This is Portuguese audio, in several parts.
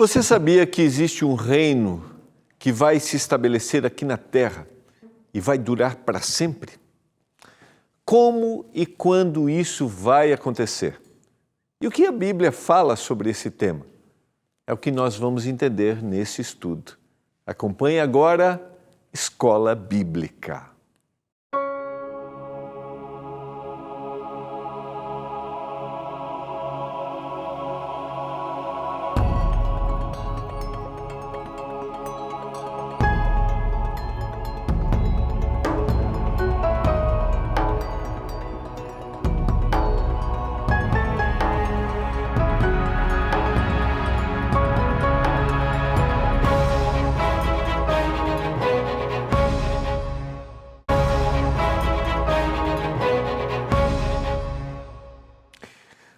Você sabia que existe um reino que vai se estabelecer aqui na Terra e vai durar para sempre? Como e quando isso vai acontecer? E o que a Bíblia fala sobre esse tema? É o que nós vamos entender nesse estudo. Acompanhe agora Escola Bíblica.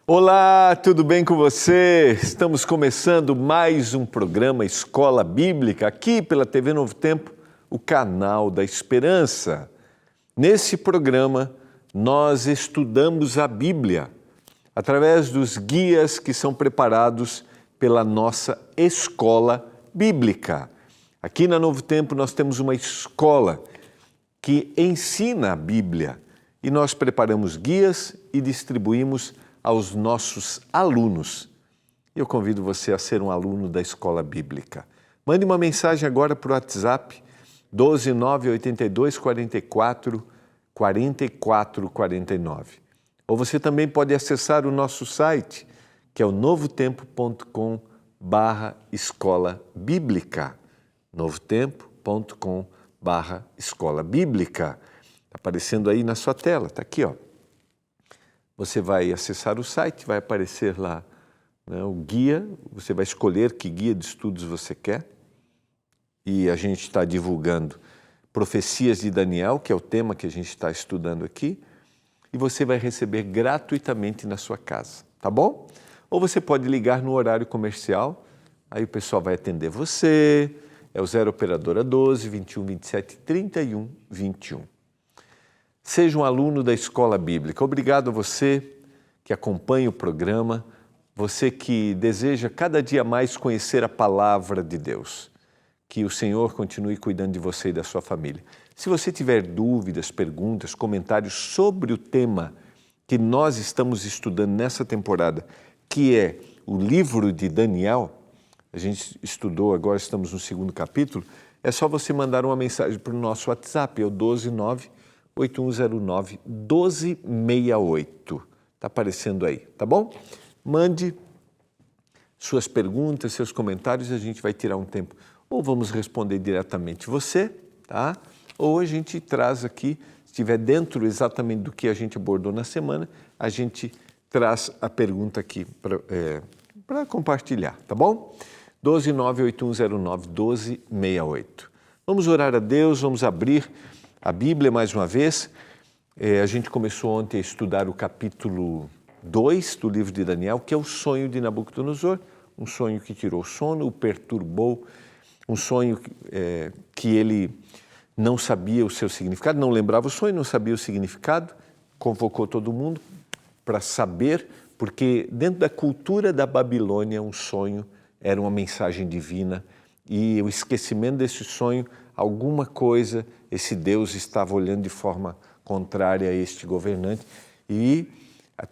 Olá, tudo bem com você? Estamos começando mais um programa Escola Bíblica aqui pela TV Novo Tempo, o canal da Esperança. Nesse programa, nós estudamos a Bíblia através dos guias que são preparados pela nossa Escola Bíblica. Aqui na Novo Tempo nós temos uma escola que ensina a Bíblia e nós preparamos guias e distribuímos aos nossos alunos. Eu convido você a ser um aluno da Escola Bíblica. Mande uma mensagem agora para o WhatsApp 12982444449. Ou você também pode acessar o nosso site, que é o novotempo.com/escola bíblica. novotempo.com/escola bíblica. Está aparecendo aí na sua tela, está aqui, ó. Você vai acessar o site, vai aparecer lá, né, o guia, você vai escolher que guia de estudos você quer. E a gente está divulgando Profecias de Daniel, que é o tema que a gente está estudando aqui, e você vai receber gratuitamente na sua casa, tá bom? Ou você pode ligar no horário comercial, aí o pessoal vai atender você, é o 0 operadora 12 21 27 31 21. Seja um aluno da Escola Bíblica. Obrigado a você que acompanha o programa, você que deseja cada dia mais conhecer a Palavra de Deus. Que o Senhor continue cuidando de você e da sua família. Se você tiver dúvidas, perguntas, comentários sobre o tema que nós estamos estudando nessa temporada, que é o livro de Daniel, a gente estudou, agora estamos no 2º capítulo, é só você mandar uma mensagem para o nosso WhatsApp, é o 12981091268. Está aparecendo aí, tá bom? Mande suas perguntas, seus comentários e a gente vai tirar um tempo. Ou vamos responder diretamente você, tá? Ou a gente traz aqui, se estiver dentro exatamente do que a gente abordou na semana, a gente traz a pergunta aqui para compartilhar, tá bom? 12981091268. Vamos orar a Deus, vamos abrir a Bíblia mais uma vez. A gente começou ontem a estudar o capítulo 2 do livro de Daniel, que é o sonho de Nabucodonosor, um sonho que tirou o sono, o perturbou, um sonho que ele não sabia o seu significado, não lembrava o sonho, não sabia o significado, convocou todo mundo para saber, porque dentro da cultura da Babilônia, um sonho era uma mensagem divina e o esquecimento desse sonho, alguma coisa, esse Deus estava olhando de forma contrária a este governante e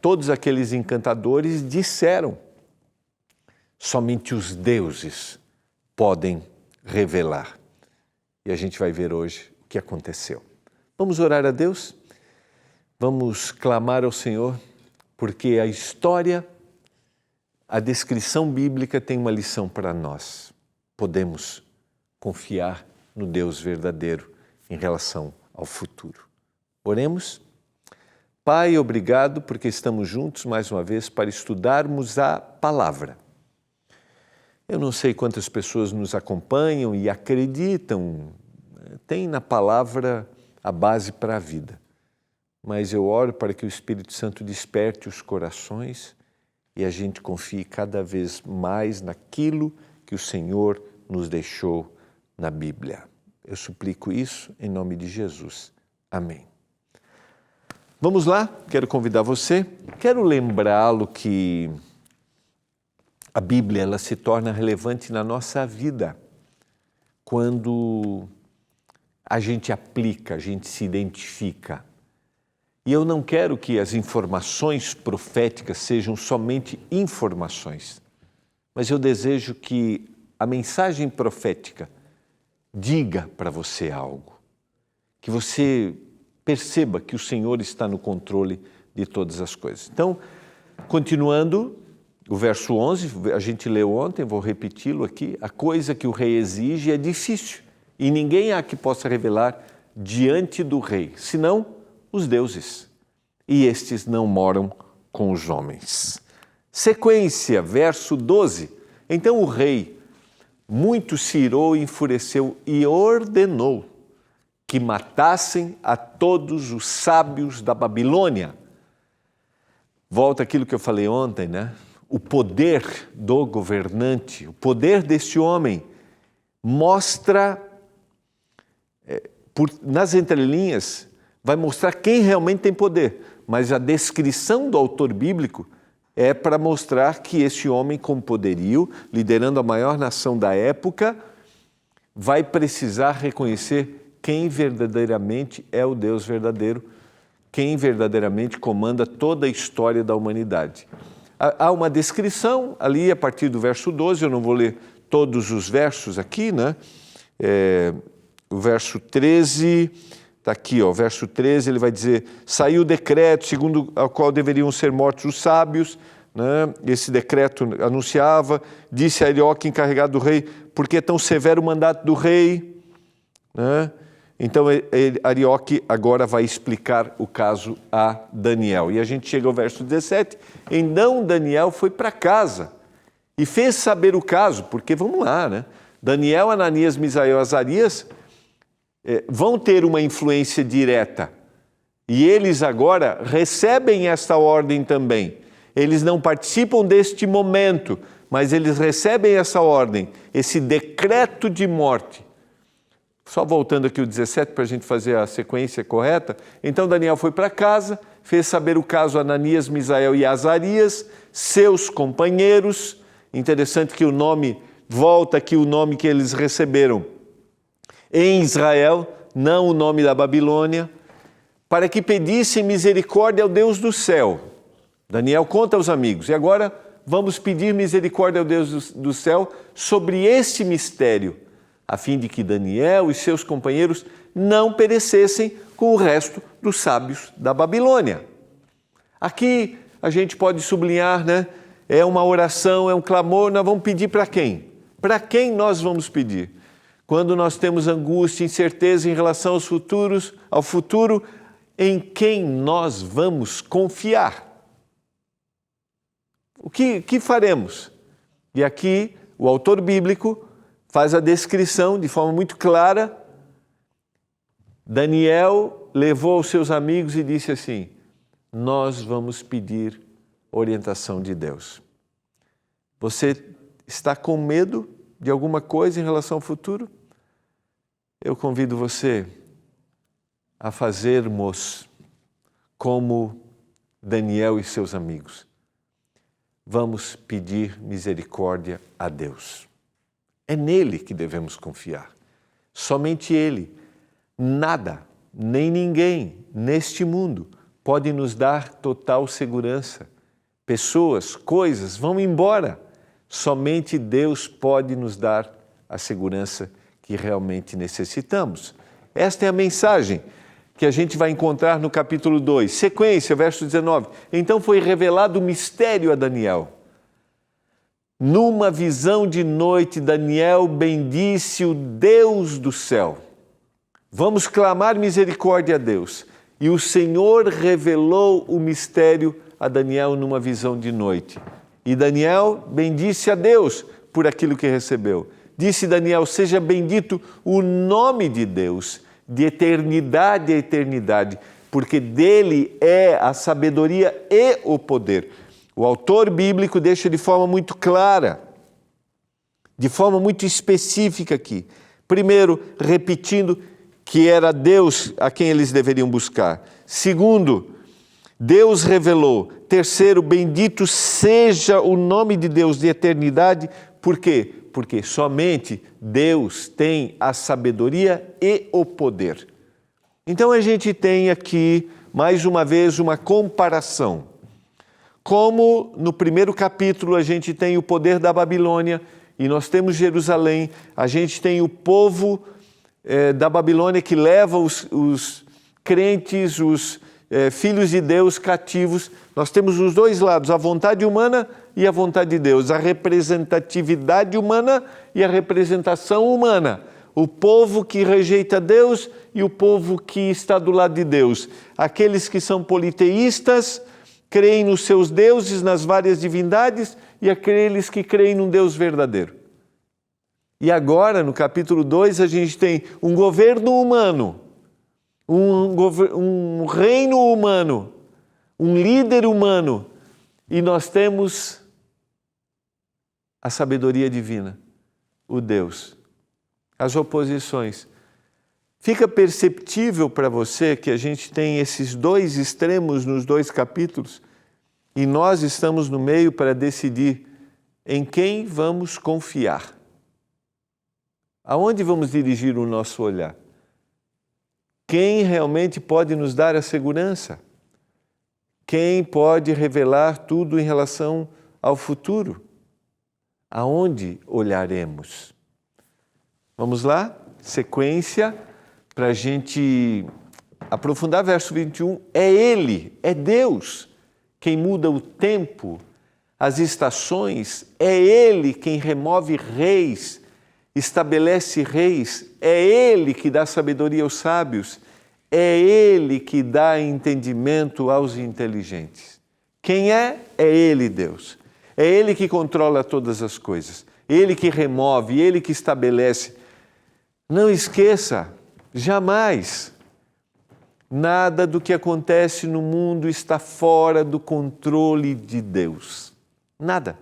todos aqueles encantadores disseram: somente os deuses podem revelar. E a gente vai ver hoje o que aconteceu. Vamos orar a Deus? Vamos clamar ao Senhor, porque a história, a descrição bíblica tem uma lição para nós. Podemos confiar no Deus verdadeiro em relação ao futuro. Oremos. Pai, obrigado porque estamos juntos mais uma vez para estudarmos a palavra. Eu não sei quantas pessoas nos acompanham e acreditam, tem na palavra a base para a vida. Mas eu oro para que o Espírito Santo desperte os corações e a gente confie cada vez mais naquilo que o Senhor nos deixou na Bíblia. Eu suplico isso em nome de Jesus. Amém. Vamos lá, quero convidar você, quero lembrá-lo que A Bíblia, ela se torna relevante na nossa vida quando a gente aplica, a gente se identifica. E eu não quero que as informações proféticas sejam somente informações, mas eu desejo que a mensagem profética diga para você algo, que você perceba que o Senhor está no controle de todas as coisas. Então, continuando, o verso 11, a gente leu ontem, vou repeti-lo aqui, a coisa que o rei exige é difícil, e ninguém há que possa revelar diante do rei, senão os deuses, e estes não moram com os homens. Sequência, verso 12. Então o rei muito se irou e enfureceu e ordenou que matassem a todos os sábios da Babilônia. Volta aquilo que eu falei ontem, né? O poder do governante, o poder desse homem mostra, nas entrelinhas, vai mostrar quem realmente tem poder. Mas a descrição do autor bíblico é para mostrar que esse homem com poderio, liderando a maior nação da época, vai precisar reconhecer quem verdadeiramente é o Deus verdadeiro, quem verdadeiramente comanda toda a história da humanidade. Há uma descrição ali a partir do verso 12, eu não vou ler todos os versos aqui, né? O verso 13, está aqui, ó, verso 13, ele vai dizer, saiu o decreto segundo ao qual deveriam ser mortos os sábios, né? Esse decreto anunciava, disse a Arioque, encarregado do rei, por que tão severo o mandato do rei? Né? Então, Arioque agora vai explicar o caso a Daniel. E a gente chega ao verso 17. Então, Daniel foi para casa e fez saber o caso, porque, vamos lá, né? Daniel, Ananias, Misael e Azarias vão ter uma influência direta. E eles agora recebem esta ordem também. Eles não participam deste momento, mas eles recebem essa ordem, esse decreto de morte. Só voltando aqui o 17 para a gente fazer a sequência correta. Então Daniel foi para casa, fez saber o caso a Ananias, Misael e Azarias, seus companheiros. Interessante que o nome, volta aqui o nome que eles receberam em Israel, não o nome da Babilônia, para que pedissem misericórdia ao Deus do céu. Daniel conta aos amigos, e agora vamos pedir misericórdia ao Deus do céu sobre este mistério, a fim de que Daniel e seus companheiros não perecessem com o resto dos sábios da Babilônia. Aqui a gente pode sublinhar, né? É uma oração, é um clamor, nós vamos pedir para quem? Para quem nós vamos pedir? Quando nós temos angústia, incerteza em relação ao futuro, em quem nós vamos confiar? O que faremos? E aqui o autor bíblico faz a descrição de forma muito clara. Daniel levou os seus amigos e disse assim, nós vamos pedir orientação de Deus. Você está com medo de alguma coisa em relação ao futuro? Eu convido você a fazermos como Daniel e seus amigos. Vamos pedir misericórdia a Deus. É nele que devemos confiar. Somente ele. Nada, nem ninguém neste mundo pode nos dar total segurança. Pessoas, coisas vão embora. Somente Deus pode nos dar a segurança que realmente necessitamos. Esta é a mensagem que a gente vai encontrar no capítulo 2. Sequência, verso 19. Então foi revelado o mistério a Daniel. Numa visão de noite, Daniel bendisse o Deus do céu. Vamos clamar misericórdia a Deus. E o Senhor revelou o mistério a Daniel numa visão de noite. E Daniel bendisse a Deus por aquilo que recebeu. Disse Daniel, seja bendito o nome de Deus, de eternidade a eternidade, porque dele é a sabedoria e o poder. O autor bíblico deixa de forma muito clara, de forma muito específica aqui. Primeiro, repetindo que era Deus a quem eles deveriam buscar. Segundo, Deus revelou. Terceiro, bendito seja o nome de Deus de eternidade. Por quê? Porque somente Deus tem a sabedoria e o poder. Então a gente tem aqui, mais uma vez, uma comparação. Como no primeiro capítulo a gente tem o poder da Babilônia e nós temos Jerusalém, a gente tem o povo da Babilônia que leva os crentes, os filhos de Deus cativos. Nós temos os dois lados, a vontade humana e a vontade de Deus, a representatividade humana e a representação humana. O povo que rejeita Deus e o povo que está do lado de Deus. Aqueles que são politeístas, creem nos seus deuses, nas várias divindades, e aqueles que creem num Deus verdadeiro. E agora, no capítulo 2, a gente tem um governo humano, um reino humano, um líder humano, e nós temos a sabedoria divina, o Deus. As oposições. Fica perceptível para você que a gente tem esses dois extremos nos dois capítulos e nós estamos no meio para decidir em quem vamos confiar. Aonde vamos dirigir o nosso olhar? Quem realmente pode nos dar a segurança? Quem pode revelar tudo em relação ao futuro? Aonde olharemos? Vamos lá? Sequência, para a gente aprofundar. Verso 21, é Ele, é Deus, quem muda o tempo, as estações, é Ele quem remove reis, estabelece reis, é Ele que dá sabedoria aos sábios, é Ele que dá entendimento aos inteligentes. Quem é? É Ele, Deus. É Ele que controla todas as coisas, Ele que remove, Ele que estabelece. Não esqueça, jamais, nada do que acontece no mundo está fora do controle de Deus. Nada.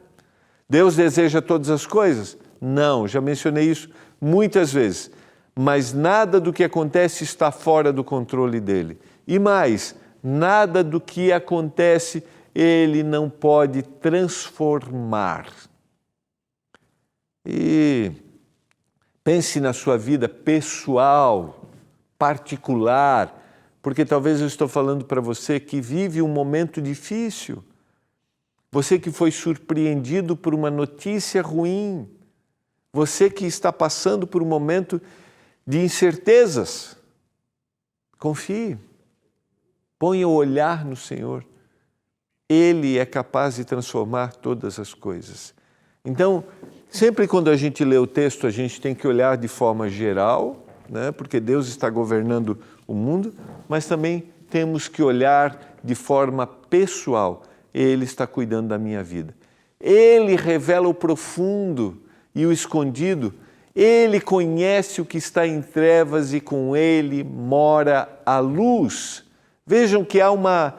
Deus deseja todas as coisas? Não, já mencionei isso muitas vezes. Mas nada do que acontece está fora do controle dele. E mais, nada do que acontece ele não pode transformar. E pense na sua vida pessoal, particular, porque talvez eu estou falando para você que vive um momento difícil, você que foi surpreendido por uma notícia ruim, você que está passando por um momento de incertezas. Confie, ponha o olhar no Senhor. Ele é capaz de transformar todas as coisas. Então, sempre quando a gente lê o texto, a gente tem que olhar de forma geral, né? Porque Deus está governando o mundo, mas também temos que olhar de forma pessoal. Ele está cuidando da minha vida. Ele revela o profundo e o escondido. Ele conhece o que está em trevas e com ele mora a luz. Vejam que há uma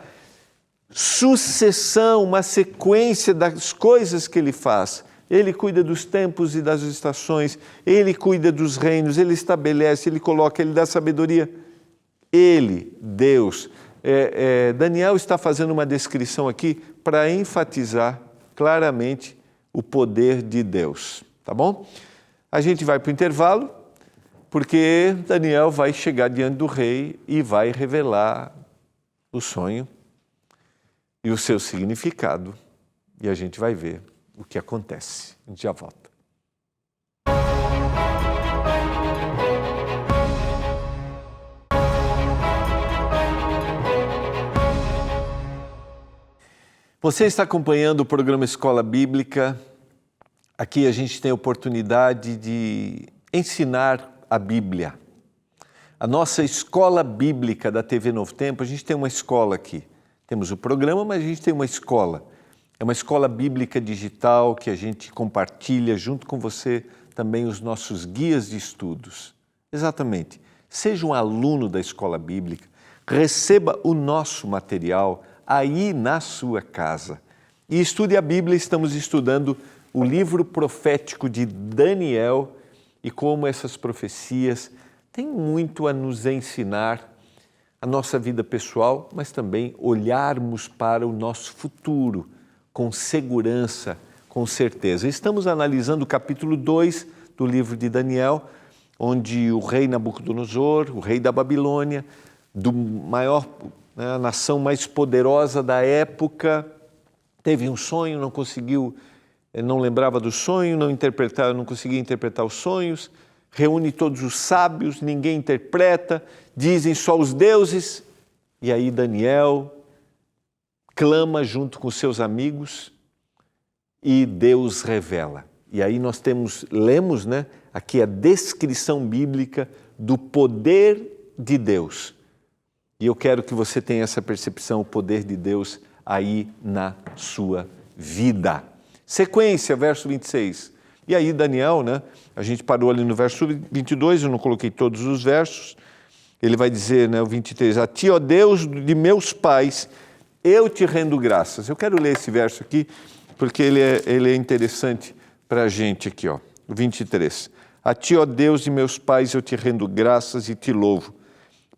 sucessão, uma sequência das coisas que ele faz. Ele cuida dos tempos e das estações, ele cuida dos reinos, ele estabelece, ele coloca, ele dá sabedoria. Ele, Deus. Daniel está fazendo uma descrição aqui para enfatizar claramente o poder de Deus, tá bom? A gente vai para o intervalo, porque Daniel vai chegar diante do rei e vai revelar o sonho e o seu significado. E a gente vai ver o que acontece. A gente já volta. Você está acompanhando o programa Escola Bíblica. Aqui a gente tem a oportunidade de ensinar a Bíblia. A nossa Escola Bíblica da TV Novo Tempo, a gente tem uma escola aqui. Temos o programa, mas a gente tem uma escola. É uma escola bíblica digital que a gente compartilha junto com você também os nossos guias de estudos. Exatamente. Seja um aluno da escola bíblica, receba o nosso material aí na sua casa. E estude a Bíblia, estamos estudando o livro profético de Daniel e como essas profecias têm muito a nos ensinar a nossa vida pessoal, mas também olharmos para o nosso futuro com segurança, com certeza. Estamos analisando o capítulo 2 do livro de Daniel, onde o rei Nabucodonosor, o rei da Babilônia, do maior, a nação mais poderosa da época, teve um sonho, não conseguiu, não lembrava do sonho, não conseguia interpretar os sonhos, reúne todos os sábios, ninguém interpreta, dizem só os deuses, e aí Daniel clama junto com seus amigos e Deus revela. E aí nós lemos, aqui a descrição bíblica do poder de Deus. E eu quero que você tenha essa percepção, o poder de Deus aí na sua vida. Sequência, verso 26. E aí Daniel, a gente parou ali no verso 22, eu não coloquei todos os versos. Ele vai dizer, o 23, a ti, ó Deus de meus pais, eu te rendo graças. Eu quero ler esse verso aqui, porque ele é interessante para a gente aqui, ó. O 23. A ti, ó Deus de meus pais, eu te rendo graças e te louvo,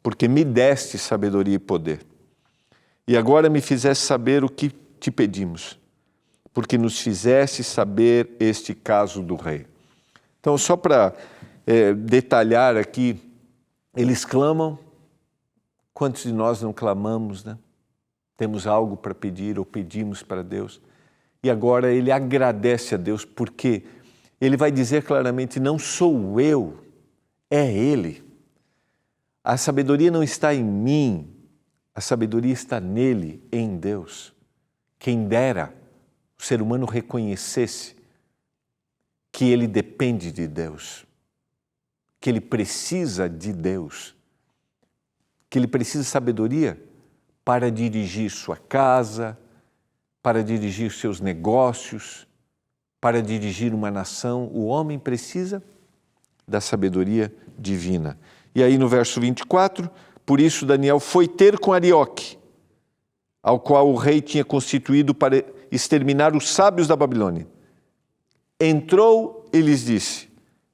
porque me deste sabedoria e poder. E agora me fizeste saber o que te pedimos, porque nos fizeste saber este caso do rei. Então, só para detalhar aqui, eles clamam. Quantos de nós não clamamos, Temos algo para pedir ou pedimos para Deus. E agora ele agradece a Deus, porque ele vai dizer claramente, não sou eu, é Ele. A sabedoria não está em mim, a sabedoria está nele, em Deus. Quem dera o ser humano reconhecesse que ele depende de Deus, que ele precisa de Deus, que ele precisa de sabedoria para dirigir sua casa, para dirigir seus negócios, para dirigir uma nação. O homem precisa da sabedoria divina. E aí no verso 24, por isso Daniel foi ter com Arioque, ao qual o rei tinha constituído para exterminar os sábios da Babilônia. Entrou e lhes disse,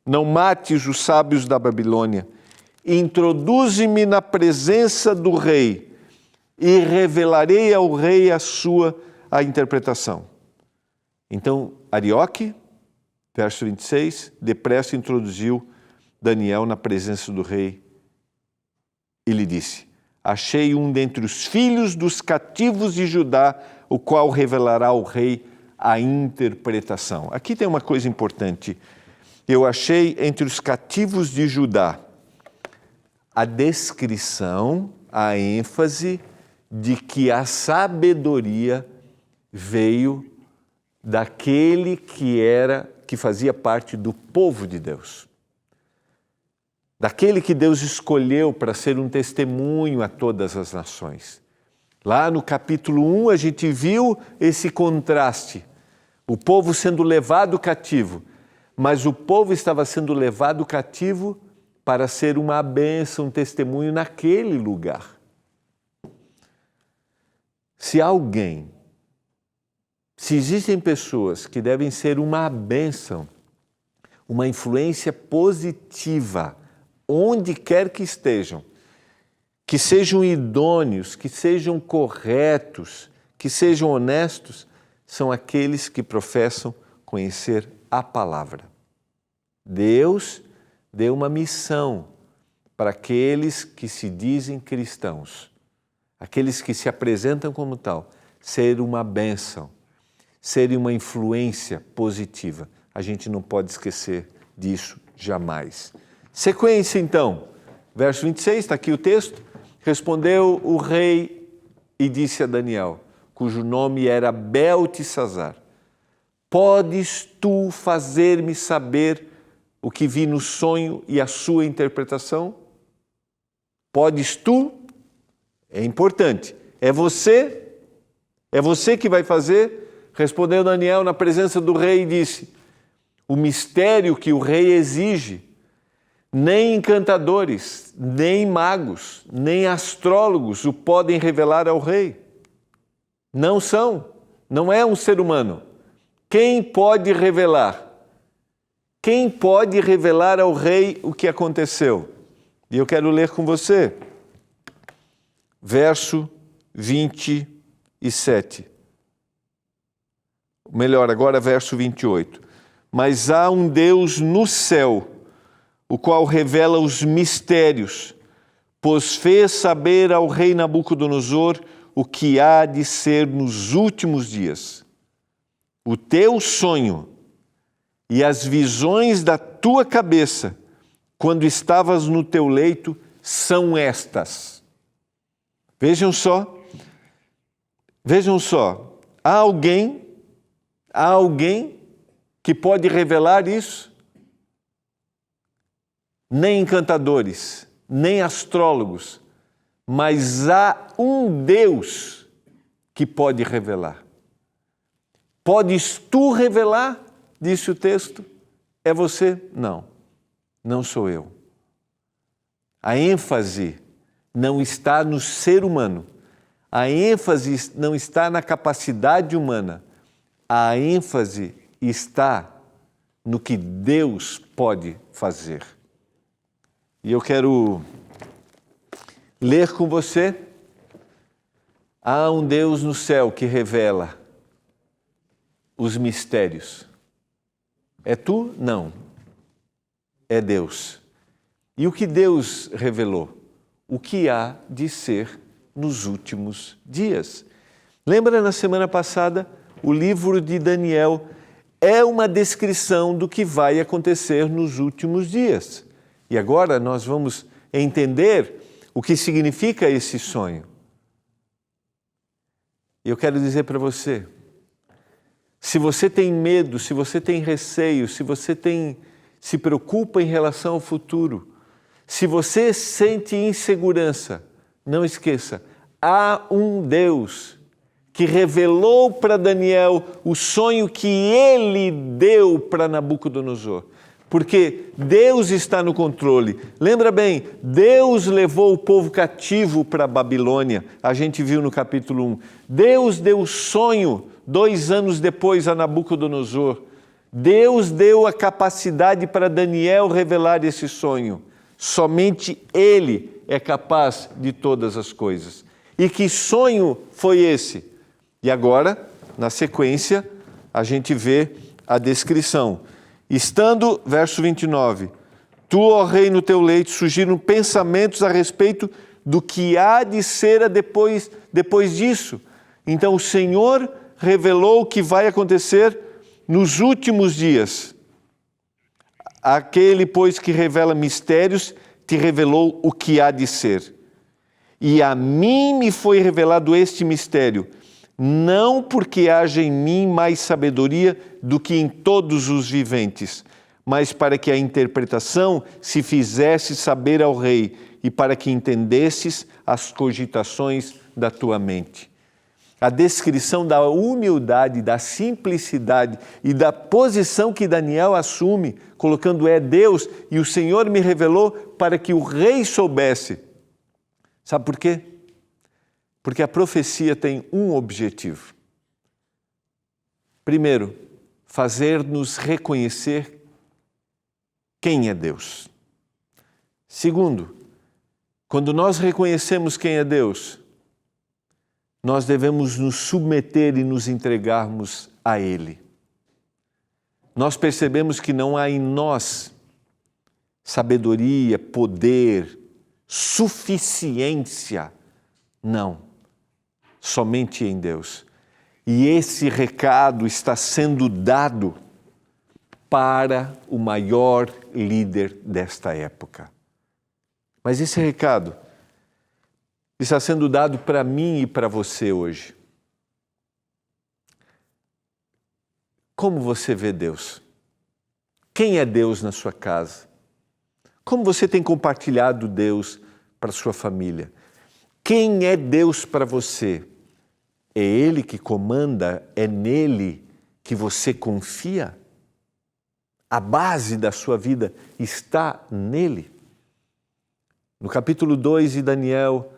não mates os sábios da Babilônia, introduze-me na presença do rei e revelarei ao rei a interpretação. Então, Arioque, verso 26, depressa introduziu Daniel na presença do rei e lhe disse, achei um dentre os filhos dos cativos de Judá, o qual revelará ao rei a interpretação. Aqui tem uma coisa importante. Eu achei entre os cativos de Judá a descrição, a ênfase de que a sabedoria veio daquele que fazia parte do povo de Deus. Daquele que Deus escolheu para ser um testemunho a todas as nações. Lá no capítulo 1 a gente viu esse contraste, o povo sendo levado cativo, mas o povo estava sendo levado cativo para ser uma bênção, um testemunho naquele lugar. Se existem pessoas que devem ser uma bênção, uma influência positiva, onde quer que estejam, que sejam idôneos, que sejam corretos, que sejam honestos, são aqueles que professam conhecer a palavra. Deus deu uma missão para aqueles que se dizem cristãos, aqueles que se apresentam como tal, ser uma bênção, serem uma influência positiva. A gente não pode esquecer disso jamais. Sequência, então. Verso 26, está aqui o texto. Respondeu o rei e disse a Daniel, cujo nome era Beltesazar, podes tu fazer-me saber o que vi no sonho e a sua interpretação? Podes tu? É importante. É você que vai fazer? Respondeu Daniel na presença do rei e disse, o mistério que o rei exige, nem encantadores, nem magos, nem astrólogos o podem revelar ao rei. Não é um ser humano. Quem pode revelar? Quem pode revelar ao rei o que aconteceu? E eu quero ler com você. verso 27. Melhor, agora verso 28. Mas há um Deus no céu, o qual revela os mistérios, pois fez saber ao rei Nabucodonosor o que há de ser nos últimos dias. O teu sonho e as visões da tua cabeça, quando estavas no teu leito, são estas. Vejam só, há alguém que pode revelar isso? Nem encantadores, nem astrólogos, mas há um Deus que pode revelar. Podes tu revelar? Disse o texto. É você? Não, não sou eu. A ênfase não está no ser humano. A ênfase não está na capacidade humana. A ênfase está no que Deus pode fazer. E eu quero ler com você. Há um Deus no céu que revela os mistérios. É tu? Não. É Deus. E o que Deus revelou? O que há de ser nos últimos dias. Lembra na semana passada, o livro de Daniel é uma descrição do que vai acontecer nos últimos dias. E agora nós vamos entender o que significa esse sonho. E eu quero dizer para você, se você tem medo, se você tem receio, se você se preocupa em relação ao futuro, se você sente insegurança, não esqueça, há um Deus que revelou para Daniel o sonho que ele deu para Nabucodonosor. Porque Deus está no controle. Lembra bem, Deus levou o povo cativo para a Babilônia. A gente viu no capítulo 1. Deus deu o sonho 2 anos depois a Nabucodonosor. Deus deu a capacidade para Daniel revelar esse sonho. Somente Ele é capaz de todas as coisas. E que sonho foi esse? E agora, na sequência, a gente vê a descrição. Estando, verso 29, tu, ó rei, no teu leito, surgiram pensamentos a respeito do que há de ser depois disso. Então o Senhor revelou o que vai acontecer nos últimos dias. Aquele, pois, que revela mistérios, te revelou o que há de ser. E a mim me foi revelado este mistério, não porque haja em mim mais sabedoria do que em todos os viventes, mas para que a interpretação se fizesse saber ao rei e para que entendesses as cogitações da tua mente. A descrição da humildade, da simplicidade e da posição que Daniel assume, colocando é Deus e o Senhor me revelou para que o rei soubesse. Sabe por quê? Porque a profecia tem um objetivo. Primeiro, fazer-nos reconhecer quem é Deus. Segundo, quando nós reconhecemos quem é Deus, nós devemos nos submeter e nos entregarmos a Ele. Nós percebemos que não há em nós sabedoria, poder, suficiência. Não. Somente em Deus. E esse recado está sendo dado para o maior líder desta época. Mas esse recado está sendo dado para mim e para você hoje. Como você vê Deus? Quem é Deus na sua casa? Como você tem compartilhado Deus para a sua família? Quem é Deus para você? É Ele que comanda? É nele que você confia? A base da sua vida está nele? No capítulo 2 de Daniel,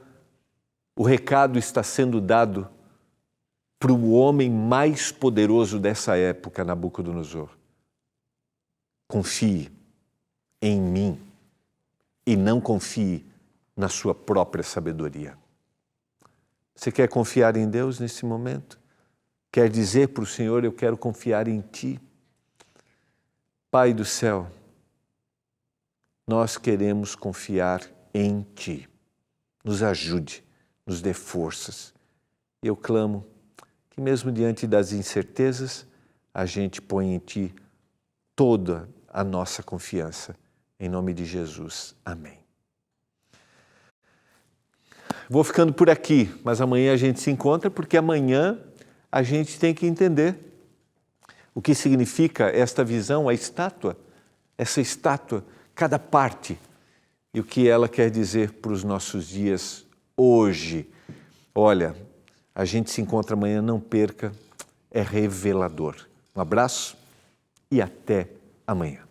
o recado está sendo dado para o homem mais poderoso dessa época, Nabucodonosor. Confie em mim e não confie na sua própria sabedoria. Você quer confiar em Deus nesse momento? Quer dizer para o Senhor, eu quero confiar em Ti? Pai do céu, nós queremos confiar em Ti. Nos ajude, nos dê forças. Eu clamo que mesmo diante das incertezas, a gente põe em Ti toda a nossa confiança. Em nome de Jesus. Amém. Vou ficando por aqui, mas amanhã a gente se encontra, porque amanhã a gente tem que entender o que significa esta visão, a estátua, essa estátua, cada parte, e o que ela quer dizer para os nossos dias hoje. Olha, a gente se encontra amanhã, não perca, é revelador. Um abraço e até amanhã.